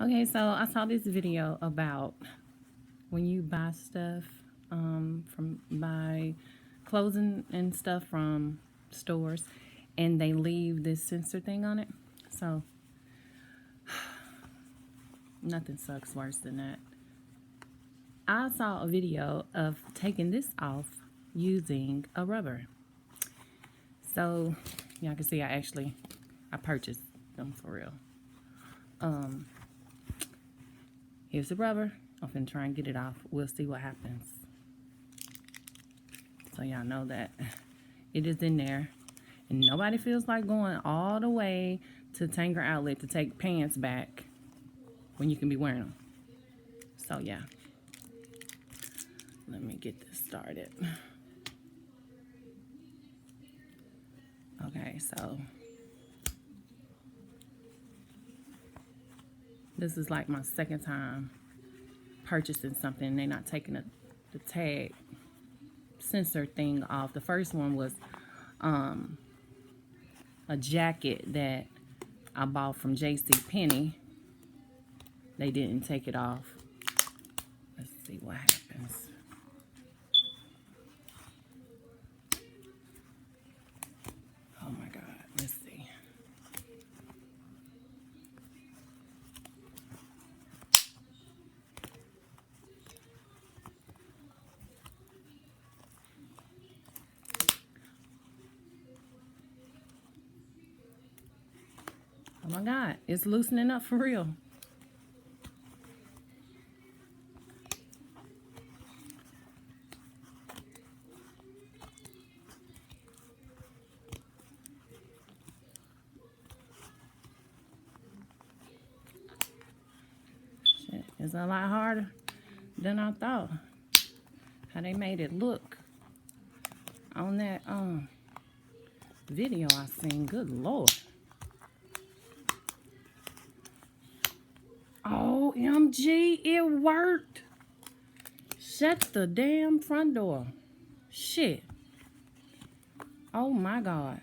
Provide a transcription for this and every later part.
Okay, so I saw this video about when you buy stuff buy clothes and stuff from stores, and they leave this sensor thing on it. So nothing sucks worse than that. I saw a video of taking this off using a rubber. So y'all can see I purchased them for real. Here's the rubber. I'm finna try and get it off. We'll see what happens. So y'all know that it is in there. And nobody feels like going all the way to Tanger Outlet to take pants back when you can be wearing them. So yeah. Let me get this started. Okay, so this is like my second time purchasing something. They're not taking the tag sensor thing off. The first one was a jacket that I bought from JCPenney. They didn't take it off. Let's see what happens. Oh my God, let's see. Oh my God, it's loosening up for real. Shit, it's a lot harder than I thought. How they made it look on that video I seen. Good Lord. OMG, it worked. Shut the damn front door. Shit. Oh my God.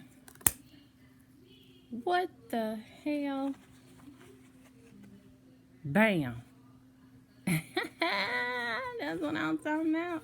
What the hell? Bam. That's what I'm talking about.